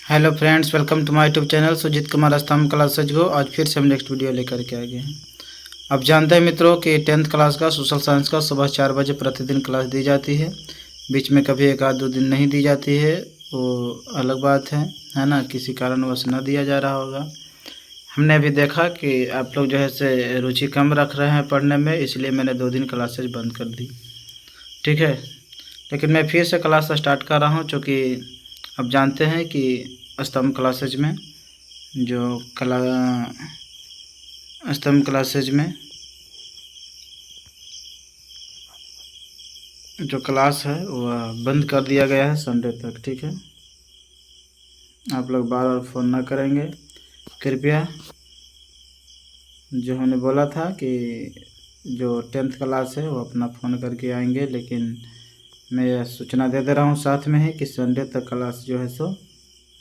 Hello friends, welcome to my YouTube channel Sujeet Kumar अस्तम classes को। आज फिर से हम नेक्स्ट वीडियो लेकर के आ गए हैं। अब जानते हैं मित्रों कि 10th क्लास का सोशल साइंस का सुबह 4 बजे प्रतिदिन क्लास दी जाती है। बीच में कभी एक आध दो दिन नहीं दी जाती है, वो अलग बात है ना। किसी कारणवश न दिया जा रहा होगा। हमने अभी देखा कि आप लोग जो है से रुचि कम रख रहे हैं पढ़ने में, इसलिए मैंने 2 दिन क्लासेज बंद कर दी। ठीक है, लेकिन मैं फिर से क्लास स्टार्ट कर रहा हूँ, चूँकि अब जानते हैं कि स्तंभ क्लासेज में जो क्लास है वह बंद कर दिया गया है संडे तक। ठीक है, आप लोग बार बार फ़ोन ना करेंगे कृपया। जो हमने बोला था कि जो 10th क्लास है वो अपना फ़ोन करके आएंगे, लेकिन मैं यह सूचना दे रहा हूँ साथ में ही कि संडे तक क्लास जो है सो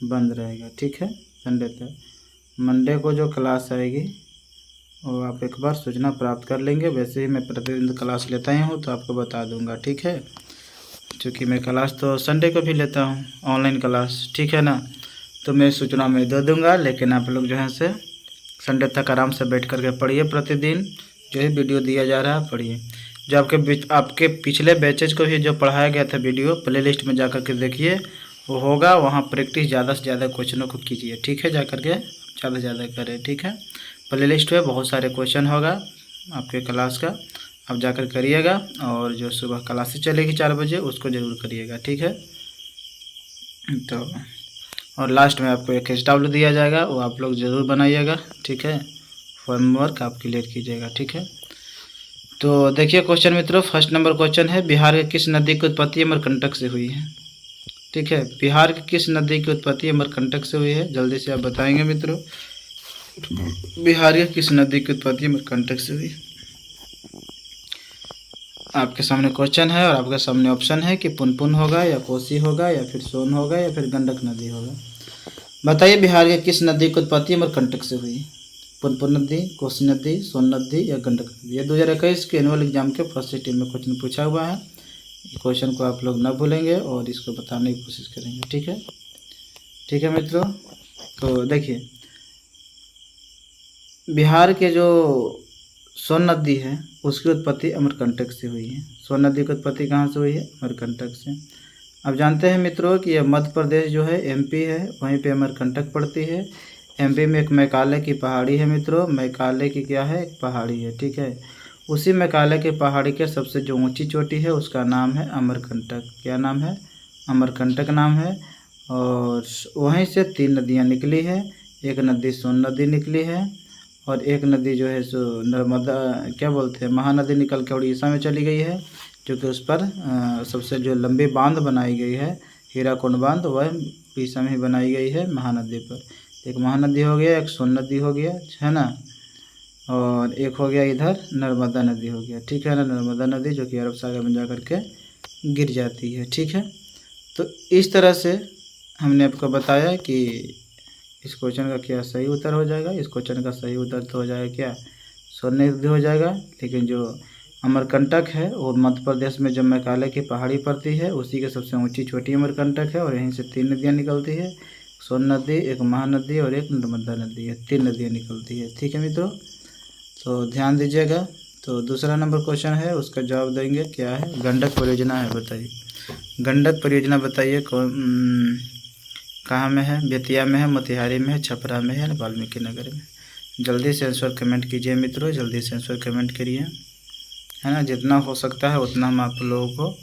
बंद रहेगा। ठीक है, संडे तक। मंडे को जो क्लास आएगी वो आप एक बार सूचना प्राप्त कर लेंगे। वैसे ही मैं प्रतिदिन क्लास लेता ही हूँ तो आपको बता दूंगा। ठीक है, क्योंकि मैं क्लास तो संडे को भी लेता हूँ ऑनलाइन क्लास। ठीक है ना, तो मैं सूचना में दे दूँगा, लेकिन आप लोग जो है से संडे तक आराम से बैठ करके पढ़िए। प्रतिदिन जो है वीडियो दिया जा रहा है पढ़िए। जो आपके पिछले बैचेज को भी जो पढ़ाया गया था वीडियो, प्ले लिस्ट में जा कर के देखिए, वो होगा। वहाँ प्रैक्टिस ज़्यादा से ज़्यादा क्वेश्चनों को कीजिए। ठीक है, जा कर के ज़्यादा से ज़्यादा करें। ठीक है, प्ले लिस्ट में बहुत सारे क्वेश्चन होगा आपके क्लास का, आप जाकर करिएगा। और जो सुबह क्लासेस चलेगी 4 बजे उसको ज़रूर करिएगा। ठीक है, तो और लास्ट में आपको एक HW दिया जाएगा, वो आप लोग ज़रूर बनाइएगा। ठीक है, होमवर्क आप क्लियर कीजिएगा। ठीक है, तो देखिए क्वेश्चन मित्रों, फर्स्ट नंबर क्वेश्चन है, बिहार के किस नदी की उत्पत्ति अमरकंटक से हुई है? ठीक है, बिहार की किस नदी की उत्पत्ति अमरकंटक से हुई है? जल्दी से आप बताएंगे मित्रों, बिहार की किस नदी की उत्पत्ति अमरकंटक से हुई? आपके सामने क्वेश्चन है और आपके सामने ऑप्शन है कि पुनपुन होगा या कोसी होगा या फिर सोन होगा या फिर गंडक नदी होगा। बताइए बिहार के किस नदी की उत्पत्ति अमरकंटक से हुई? पुनपुन नदी, कोसी नदी, सोन नदी या गंडक नदी। ये 2021 के एनुअल एग्जाम के फर्स्ट सिटिंग में क्वेश्चन पूछा हुआ है। क्वेश्चन को आप लोग न भूलेंगे और इसको बताने की कोशिश करेंगे। ठीक है, ठीक है मित्रों। तो देखिए, बिहार के जो सोन नदी है उसकी उत्पत्ति अमरकंटक से हुई है। सोन नदी की उत्पत्ति कहाँ से हुई है? अमरकंटक से। अब जानते हैं मित्रों कि यह मध्य प्रदेश जो है MP है, वहीं पे अमरकंटक पड़ती है। MP में एक मैकाले की पहाड़ी है मित्रों, मैकाले की क्या है? एक पहाड़ी है। ठीक है, उसी मैकाले की पहाड़ी के सबसे जो ऊंची चोटी है उसका नाम है अमरकंटक। क्या नाम है? अमरकंटक नाम है। और वहीं से 3 नदियाँ निकली है। एक नदी सोन नदी निकली है और एक नदी जो है सो नर्मदा, क्या बोलते हैं, महानदी निकल के उड़ीसा में चली गई है, जो कि उस पर सबसे जो लंबी बांध बनाई गई है, हीराकुंड बांध, वह उड़ीसा में ही बनाई गई है महानदी पर। एक महानदी हो गया, एक सोन नदी हो गया, है ना, और एक हो गया इधर नर्मदा नदी हो गया। ठीक है ना, नर्मदा नदी जो कि अरब सागर में जा कर के गिर जाती है। ठीक है, तो इस तरह से हमने आपको बताया कि इस क्वेश्चन का क्या सही उत्तर हो जाएगा। इस क्वेश्चन का सही उत्तर तो हो जाएगा क्या? सोन नदी हो जाएगा। लेकिन जो अमरकंटक है वो मध्य प्रदेश में जो मैकाले की पहाड़ी पड़ती है, उसी के सबसे ऊंची छोटी अमरकंटक है, और यहीं से 3 नदियाँ निकलती है, सोन नदी, एक महानदी और एक नर्मदा नदी है। 3 नदियाँ निकलती है। ठीक है मित्रों, तो ध्यान दीजिएगा। तो दूसरा नंबर क्वेश्चन है, उसका जवाब देंगे क्या है? गंडक परियोजना है। बताइए गंडक परियोजना बताइए कहाँ में है? बेतिया में है, मोतिहारी में है, छपरा में है, वाल्मीकि नगर में। जल्दी से आंसर कमेंट कीजिए मित्रों, जल्दी से आंसर कमेंट करिए, है ना। जितना हो सकता है उतना हम आप लोगों को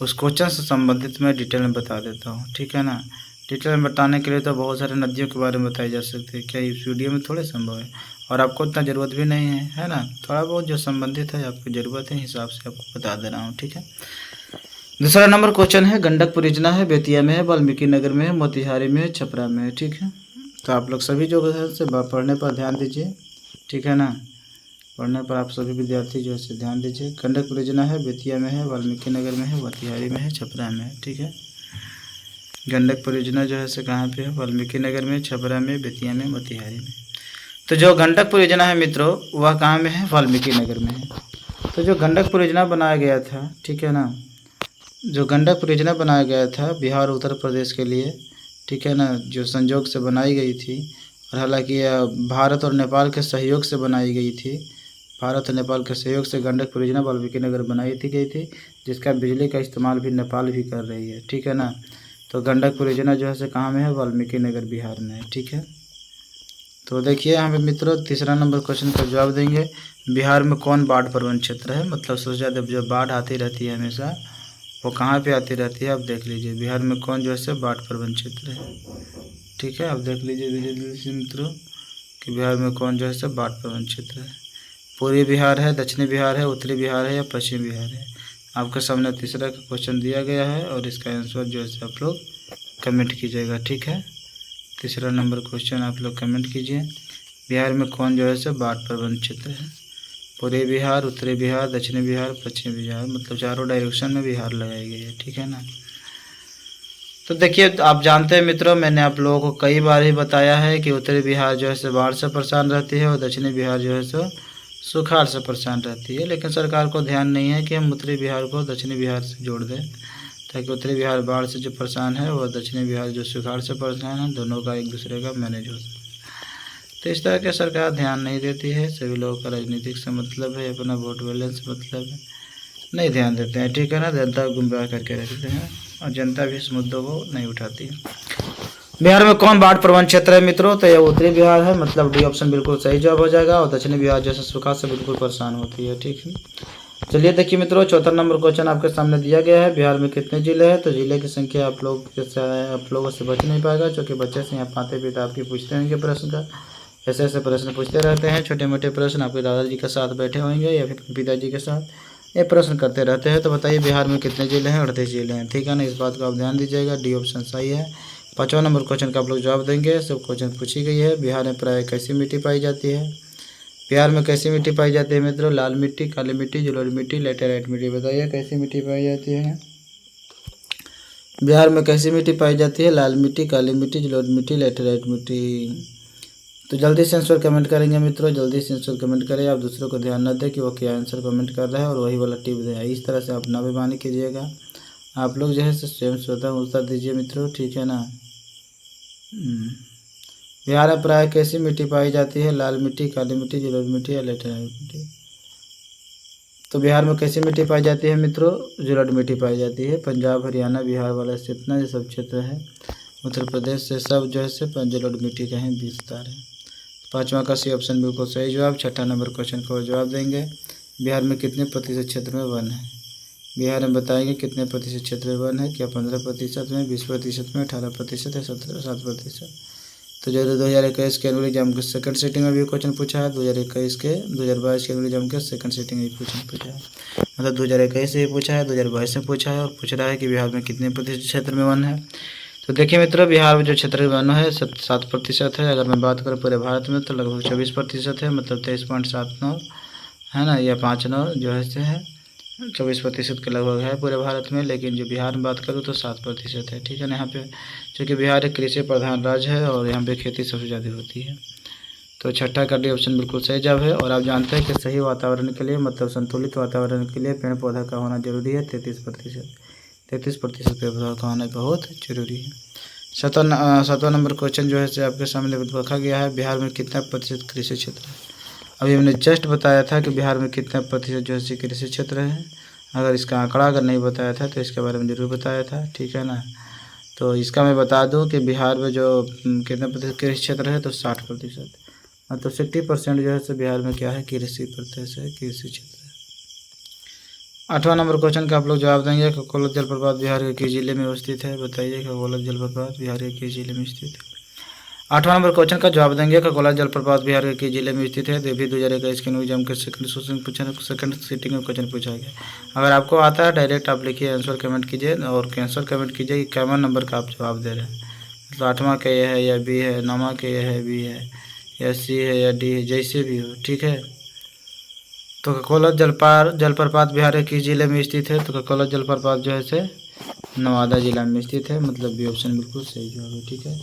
उस क्वेश्चन से संबंधित मैं डिटेल में बता देता हूँ। ठीक है ना, डिटेल में बताने के लिए तो बहुत सारे नदियों के बारे में बताई जा सकती है, क्या इस वीडियो में थोड़े संभव है, और आपको उतना ज़रूरत भी नहीं है ना। थोड़ा बहुत जो संबंधित है आपको ज़रूरत है, हिसाब से आपको बता दे रहा हूँ। ठीक है, दूसरा नंबर क्वेश्चन है, गंडक परियोजना है, बेतिया में है, वाल्मीकि नगर में है, मोतिहारी में है, छपरा में है। ठीक है, तो आप लोग सभी जो है से पढ़ने पर ध्यान दीजिए। ठीक है ना, पढ़ने पर आप सभी विद्यार्थी जो है ध्यान दीजिए। गंडक परियोजना है, बेतिया में है, वाल्मीकि नगर में है, मोतिहारी में है, छपरा में है। ठीक है, गंडक परियोजना जो है से कहाँ पे है? वाल्मीकि नगर में, छपरा में, बेतिया में, मोतिहारी में। तो जो गंडक परियोजना है मित्रों वह कहाँ में है? वाल्मीकि नगर में है। तो जो गंडक परियोजना बनाया गया था, ठीक है ना, जो गंडक परियोजना बनाया गया था बिहार उत्तर प्रदेश के लिए, ठीक है ना, जो संयोग से बनाई गई थी। और हालांकि यह भारत और नेपाल के सहयोग से बनाई गई थी। भारत और नेपाल के सहयोग से गंडक परियोजना वाल्मीकि नगर बनाई थी गई थी, जिसका बिजली का इस्तेमाल भी नेपाल भी कर रही है। ठीक है ना, तो गंडक परियोजना जो है से कहाँ में है, वाल्मीकि नगर बिहार में है। ठीक है, तो देखिए यहाँ पे मित्रों तीसरा नंबर क्वेश्चन का जवाब देंगे। बिहार में कौन बाढ़ प्रवण क्षेत्र है, मतलब सबसे ज़्यादा जो बाढ़ आती रहती है हमेशा वो कहाँ पे आती रहती है, आप देख लीजिए बिहार में कौन जो है बाढ़ प्रवण क्षेत्र है। ठीक है, आप देख लीजिए मित्रों कि बिहार में कौन जो है बाढ़ प्रवण क्षेत्र है। पूर्वी बिहार है, दक्षिणी बिहार है, उत्तरी बिहार है या पश्चिमी बिहार है। आपके सामने तीसरा का क्वेश्चन दिया गया है और इसका आंसर जो है आप लोग कमेंट कीजिएगा। ठीक है, तीसरा नंबर क्वेश्चन आप लोग कमेंट कीजिए। बिहार में कौन जो है बाढ़ प्रवण क्षेत्र है। पूर्वी बिहार, उत्तरी बिहार, दक्षिणी बिहार, पश्चिमी बिहार, मतलब चारों डायरेक्शन में बिहार लगाई गई है। ठीक है ना, तो देखिए आप जानते हैं मित्रों, मैंने आप लोगों को कई बार ही बताया है कि उत्तरी बिहार जो है बाढ़ से परेशान रहती है और दक्षिणी बिहार जो है सुखाड़ से परेशान रहती है। लेकिन सरकार को ध्यान नहीं है कि हम उत्तरी बिहार को दक्षिणी बिहार से जोड़ दें, ताकि उत्तरी बिहार बाढ़ से जो परेशान है और दक्षिणी बिहार जो सुखाड़ से परेशान है, दोनों का एक दूसरे का मैनेज हो सके। तो इस तरह के सरकार ध्यान नहीं देती है। सभी लोगों का राजनीतिक से मतलब है, अपना वोट बैलेंस से मतलब है, नहीं ध्यान देते हैं। ठीक है ना, जनता को गुमराह करके रखते हैं और जनता भी इस मुद्दों को नहीं उठाती है। बिहार में कौन बाढ़ प्रवण क्षेत्र है मित्रों, तो यह उत्तरी बिहार है, मतलब डी ऑप्शन बिल्कुल सही जवाब हो जाएगा। और दक्षिणी बिहार जैसे सुखाड़ से बिल्कुल परेशान होती है। ठीक है, चलिए देखिए मित्रों चौथा नंबर क्वेश्चन आपके सामने दिया गया है। बिहार में कितने जिले हैं, तो जिले की संख्या आप लोगों से बच नहीं पाएगा, क्योंकि बच्चे से यहाँ पाते पिता आपकी पूछते होंगे प्रश्न का, ऐसे ऐसे प्रश्न पूछते रहते हैं। छोटे मोटे प्रश्न आपके दादाजी के साथ बैठे होंगे या फिर पिताजी के साथ ये प्रश्न करते रहते हैं। तो बताइए बिहार में कितने जिले हैं, 38 जिले हैं। ठीक है ना, इस बात को आप ध्यान दीजिएगा, डी ऑप्शन सही है। पाँचवा नंबर क्वेश्चन का आप लोग जवाब देंगे। सब क्वेश्चन पूछी गई है। बिहार में प्राय कैसी मिट्टी पाई जाती है। बिहार में कैसी मिट्टी पाई जाती है मित्रों, लाल मिट्टी, काली मिट्टी, जलोढ़ मिट्टी, लेटेराइट मिट्टी। बताइए कैसी मिट्टी पाई जाती है। बिहार में कैसी मिट्टी पाई जाती है, लाल मिट्टी, काली मिट्टी, जलोढ़ मिट्टी, लेटेराइट मिट्टी। तो जल्दी से आंसर कमेंट करेंगे मित्रों, जल्दी से आंसर कमेंट करें। आप दूसरों को ध्यान न दें कि वो क्या आंसर कमेंट कर रहे हैं और वही वाला टिप दें। इस तरह से आप ना बेईमानी कीजिएगा, आप लोग जो है स्वयं स्वतः उत्तर दीजिए मित्रों। ठीक है ना, बिहार में प्राय कैसी मिट्टी पाई जाती है, लाल मिट्टी, काली मिट्टी, जलोढ़ मिट्टी या लेटेराइट मिट्टी। तो बिहार में कैसी मिट्टी पाई जाती है मित्रों, जलोढ़ मिट्टी पाई जाती है। पंजाब, हरियाणा, बिहार वाला जितना ये सब क्षेत्र है, उत्तर प्रदेश से सब जो है जलोढ़ मिट्टी का ही विस्तार है। पाँचवा का सी ऑप्शन बिल्कुल सही जवाब। छठा नंबर क्वेश्चन को जवाब देंगे। बिहार में कितने प्रतिशत क्षेत्र में वन है। बिहार में बताएंगे कितने प्रतिशत क्षेत्र में वन है, क्या 15% में, 20% में, 18% या 7%। तो जो 2021 के एनुअल एग्जाम के सेकंड सीटिंग में भी क्वेश्चन पूछा है, 2021 के 2022 के एनुअल एग्जाम के सेकंड सीटिंग में भी क्वेश्चन पूछा है। मतलब 2021 से भी पूछा है, 2022 से पूछा है और पूछ रहा है कि बिहार में कितने प्रतिशत क्षेत्र में वन है। तो देखिए मित्रों, बिहार में जो क्षेत्र वन है 7% है। अगर मैं बात करूँ पूरे भारत में तो लगभग 24% है, मतलब 23.79 है ना, या 59 जो है 24% के लगभग है पूरे भारत में। लेकिन जो बिहार में बात करूँ तो 7% है। ठीक है ना, यहाँ पे चूँकि बिहार एक कृषि प्रधान राज्य है और यहाँ पे खेती सबसे ज़्यादा होती है। तो छठा का डी ऑप्शन बिल्कुल सही जवाब है। और आप जानते हैं कि सही वातावरण के लिए, मतलब संतुलित वातावरण के लिए पेड़ पौधा का होना जरूरी है। 33% पेड़ पौधा का होना बहुत जरूरी है। सातवां नंबर क्वेश्चन जो है आपके सामने रखा गया है। बिहार में कितना प्रतिशत कृषि क्षेत्र है। अभी हमने जस्ट बताया था कि बिहार में कितना प्रतिशत जो है कृषि क्षेत्र है। अगर इसका आंकड़ा अगर नहीं बताया था तो इसके बारे में ज़रूर बताया था। ठीक है ना, तो इसका मैं बता दूं कि बिहार में जो कितना प्रतिशत कृषि क्षेत्र है, तो 60%, मतलब 60% जो है बिहार में क्या है, कृषि प्रदेश है, कृषि क्षेत्र है। आठवां नंबर क्वेश्चन का आप लोग जवाब देंगे। खकोलत जलप्रपात बिहार के किस जिले में स्थित है। बताइए खकोलत जलप्रपात बिहार के किस जिले में स्थित है। आठवां नंबर क्वेश्चन का जवाब देंगे। खकोला जलप्रपात बिहार के किस जिले में स्थित है। तो भी 2021 के एग्जाम के सेकंड सीटिंग में क्वेश्चन पूछा गया। अगर आपको आता है डायरेक्ट आप लिखिए, आंसर कमेंट कीजिए और आंसर कमेंट कीजिए कि कैमन नंबर का आप जवाब दे रहे हैं। मतलब 8वां का ये है या बी है, 9वां का ये है बी है या सी है या डी है, जैसे भी हो। ठीक है, तो खकोला जलप्रपात बिहार के किस जिले में स्थित है। तो खकोला जलप्रपात जो है नवादा जिला में स्थित है, मतलब बी ऑप्शन बिल्कुल सही जवाब है। ठीक है,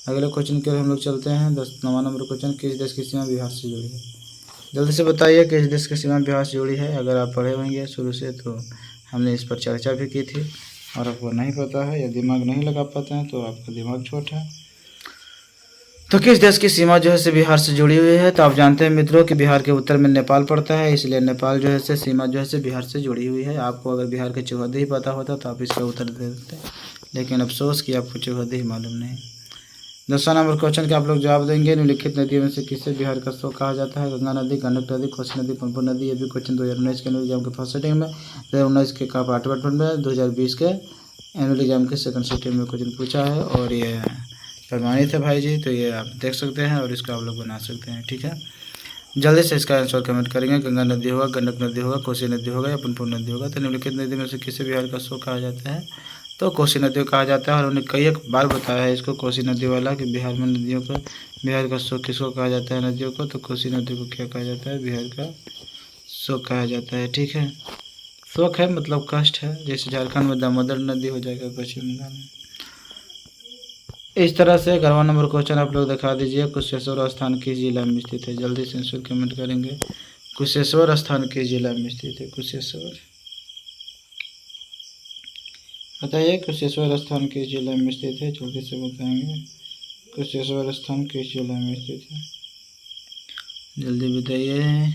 अगले क्वेश्चन के हम लोग चलते हैं। 9वां नंबर क्वेश्चन, किस देश की सीमा बिहार से जुड़ी है। जल्दी से बताइए किस देश की सीमा बिहार से जुड़ी है। अगर आप पढ़े होंगे शुरू से तो हमने इस पर चर्चा भी की थी। और आपको नहीं पता है या दिमाग नहीं लगा पाते हैं तो आपका दिमाग छोटा है। तो किस देश की सीमा जो है से बिहार से जुड़ी हुई है? तो आप जानते हैं मित्रों कि बिहार के उत्तर में नेपाल पड़ता है, इसलिए नेपाल जो है से सीमा जो है से बिहार से जुड़ी हुई है। आपको अगर बिहार के चौहद्दी ही पता होता तो आप इसका उत्तर दे देते, लेकिन अफसोस कि आपको चौहद्दी ही मालूम नहीं। 10वां नंबर क्वेश्चन का आप लोग जवाब देंगे। निम्नलिखित नदियों में से किसे बिहार का शोक कहा जाता है? गंगा नदी, गंडक नदी, कोसी नदी, पुनपुन नदी। ये भी क्वेश्चन 2019 के एनुअल एग्जाम के फर्स्ट सेटिंग में, 2019 के का पार्ट वन में, 2020 के एनुअल एग्जाम के सेकंड सेटिंग में क्वेश्चन पूछा है और ये प्रमाणित है भाई जी। तो ये आप देख सकते हैं और इसका आप लोग बना सकते हैं, ठीक है। जल्दी से इसका आंसर कमेंट करेंगे। गंगा नदी होगा, गंडक नदी होगा, कोसी नदी होगा या पुनपुन नदी होगा। तो निम्नलिखित नदी में से किसे बिहार का शोक कहा जाता है? तो कोसी नदी को कहा जाता है। और उन्होंने कई एक बार बताया है इसको कोसी नदी वाला कि बिहार में नदियों का, बिहार का शोक किसको कहा जाता है नदियों को? तो कोसी नदी को क्या कहा जाता है? बिहार का शोक कहा जाता है, ठीक है। शोक है मतलब कष्ट है, जैसे झारखंड में दामोदर नदी हो जाएगा पश्चिम बंगाल में। इस तरह से 11वां नंबर क्वेश्चन आप लोग दिखा दीजिए। कुशेश्वर स्थान किस जिला में स्थित है? जल्दी से आंसर कमेंट करेंगे। कुशेश्वर स्थान किस जिला में स्थित है? कुशेश्वर बताइए, कुशेश्वर स्थान किस जिला में स्थित है? जल्दी से बताएंगे। कुशेश्वर स्थान किस जिला में स्थित है? जल्दी बताइए।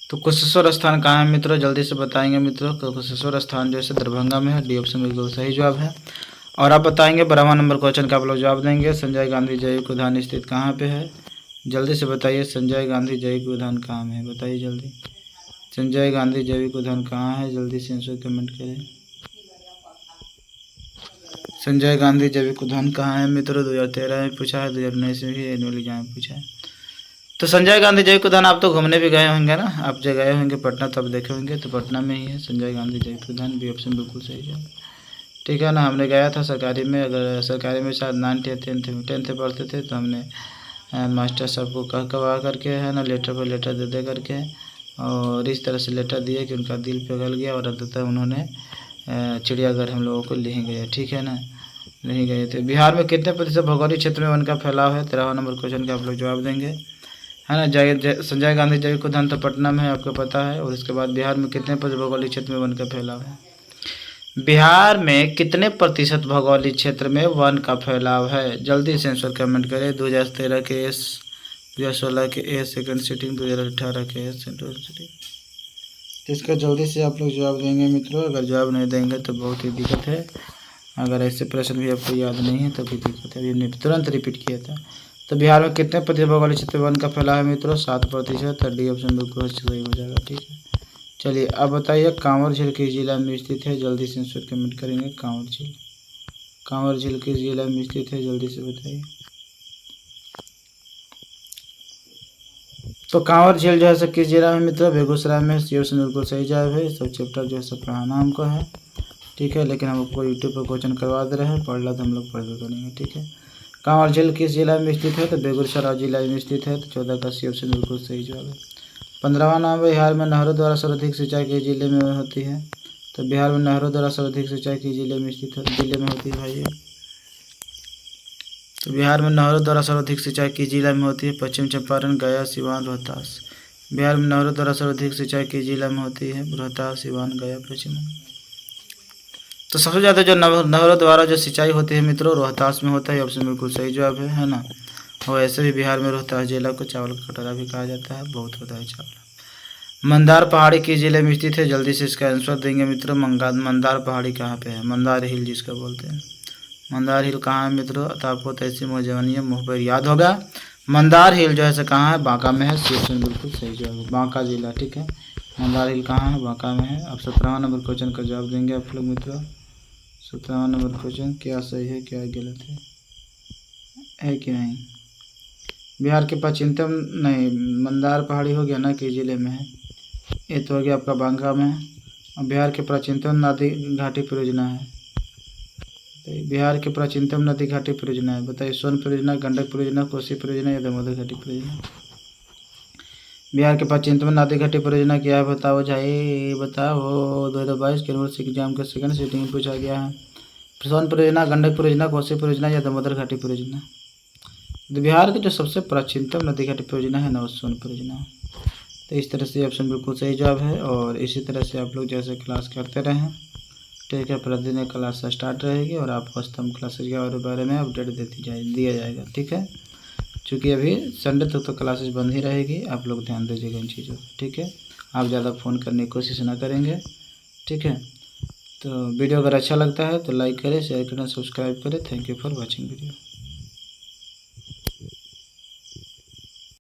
तो कुशेश्वर स्थान कहाँ है मित्रों? जल्दी से बताएंगे मित्रों। तो कुशेश्वर स्थान जो है दरभंगा में है। डी ऑप्शन बिल्कुल सही जवाब है। और आप बताएंगे 12वां नंबर क्वेश्चन का आप लोग जवाब देंगे। संजय गांधी जैविक उद्यान स्थित कहाँ पे है? जल्दी से बताइए। संजय गांधी जैविक उद्यान कहाँ में है? बताइए जल्दी। संजय गांधी जैविक उद्यान कहाँ है? जल्दी से आंसर कमेंट करें। संजय गांधी जैविक उद्यान कहाँ है मित्रों? 2013 में पूछा है, 2019 में भी एनुअल एग्जाम में पूछा है। तो संजय गांधी जैविक उद्यान आप तो घूमने भी गए होंगे ना, आप जब गए होंगे पटना तब देखे होंगे, तो पटना में ही है संजय गांधी जैविक उद्यान। बी ऑप्शन बिल्कुल सही जवाब, ठीक है ना। हमने गया था सरकारी में, अगर सरकारी में शायद 9th या 10th पढ़ते थे तो हमने मास्टर साहब को कहवा करके है ना, लेटर पर लेटर दे करके, और इस तरह से लेटर दिए कि उनका दिल पिघल गया और अंततः उन्होंने चिड़ियाघर हम लोगों को ले गए, ठीक है ना, नहीं गए थे। बिहार में कितने प्रतिशत भौगोलिक क्षेत्र में वन का फैलाव है? 13वां नंबर क्वेश्चन का आप लोग जवाब देंगे, है ना। संजय गांधी जैविक उद्यान तो पटना में है, आपको पता है। और इसके बाद बिहार में कितने प्रतिशत भौगोलिक क्षेत्र में वन का फैलाव है? बिहार में कितने प्रतिशत भौगोलिक क्षेत्र में वन का फैलाव है? जल्दी से आंसर कमेंट करें। 2013 के एस, 2016 के एस सेकंड सीटिंग, 2018 के एस सेंट्रल सीटिंग। तो इसका जल्दी से आप लोग जवाब देंगे मित्रों। अगर जवाब नहीं देंगे तो बहुत ही दिक्कत है। अगर ऐसे प्रश्न भी आपको याद नहीं है तो भी दिक्कत है। अभी तुरंत रिपीट किया था। तो बिहार में कितने प्रतिशत भौगोलिक क्षेत्र वन का फैलाव है मित्रों? 7%। और डी ऑप्शन बिल्कुल सही हो जाएगा, ठीक है। चलिए अब बताइए कांवर झील किस जिला में स्थित है? जल्दी से आंसर कमेंट करेंगे। कांवर झील, कांवर झील किस जिला में स्थित है? जल्दी से बताइए। तो कांवर झील जो है किस जिला में मित्रों? बेगूसराय में। सी ऑप्शन बिल्कुल सही जवाब है। सब चैप्टर जो है पढ़ाना हमको है, ठीक है। लेकिन हम आपको यूट्यूब पर क्वेश्चन करवा दे रहे हैं, पढ़ ला तो हम लोग पढ़ करेंगे, ठीक है। कांवर झील किस जिला में स्थित है? तो बेगूसराय जिला में स्थित है। तो 14 का सी ऑप्शन बिल्कुल सही जवाब है। 15वां नाम, बिहार में नहरों द्वारा सर्वाधिक सिंचाई किस जिले में होती है? तो बिहार में नहरों द्वारा सर्वाधिक सिंचाई किस जिले में स्थित है, जिले में होती है भाई? तो बिहार में नहरों द्वारा सर्वाधिक सिंचाई किस जिला में होती है? पश्चिम चंपारण, गया, सिवान, रोहतास। बिहार में नहरों द्वारा सर्वाधिक सिंचाई किस जिला में होती है? रोहतास, सिवान, गया, पश्चिम। तो सबसे ज़्यादा जो नहरों द्वारा जो सिंचाई होती है मित्रों रोहतास में होता है। ऑप्शन बिल्कुल सही जवाब है ना। और ऐसे भी बिहार में रोहतास जिला को चावल का कटोरा भी कहा जाता है, बहुत होता है चावल। मंदार पहाड़ी किस जिले में स्थित है? जल्दी से इसका आंसर देंगे मित्रों। मंदार पहाड़ी कहाँ पे है? मंदार हिल जिसका बोलते हैं। मंदार हिल कहाँ है मित्रों? तो आपको तैसी मौजवानी मुँह पर याद होगा। मंदार हिल जो है कहाँ है? बांका में है। ऑप्शन बिल्कुल सही जवाब है, बांका जिला, ठीक है। मंदार हिल कहाँ है? बांका में है। अब 17वां नंबर क्वेश्चन का जवाब देंगे आप लोग मित्रों। 17वां नंबर क्वेश्चन क्या सही है क्या गलत है कि नहीं? बिहार के पश्चिमतम, नहीं, मंदार पहाड़ी हो गया ना कि जिले में है, ये तो हो गया आपका बांका में। और बिहार के प्राचीनतम नदी घाटी परियोजना है। तो बिहार के प्राचीनतम नदी घाटी परियोजना है, बताइए। सोन परियोजना, गंडक परियोजना, कोसी परियोजना या दामोदर घाटी परियोजना? बिहार के प्राचीनतम नदी घाटी परियोजना क्या है बताओ भाई, बताओ। 2022 के यूनिवर्सिटी एग्जाम के सेकंड सीटिंग में पूछा गया है। सोन परियोजना, गंडक परियोजना, कोसी परियोजना या दामोदर घाटी परियोजना। तो बिहार की जो सबसे प्राचीनतम नदी घाटी परियोजना है ना वो सोन परियोजना। तो इस तरह से ऑप्शन बिल्कुल सही जवाब है। और इसी तरह से आप लोग जैसे क्लास करते रहें, ठीक है। प्रतिदिन क्लास स्टार्ट रहेगी और आपको स्तंभ क्लासेज के बारे में अपडेट दिया जाएगा, ठीक है। चूँकि अभी संडे तक तो क्लासेज बंद ही रहेगी, आप लोग ध्यान दीजिएगा इन चीज़ों पर, ठीक है। आप ज़्यादा फ़ोन करने की कोशिश ना करेंगे, ठीक है। तो वीडियो अगर अच्छा लगता है तो लाइक करें, शेयर करें, सब्सक्राइब करें। Thank you for watching video.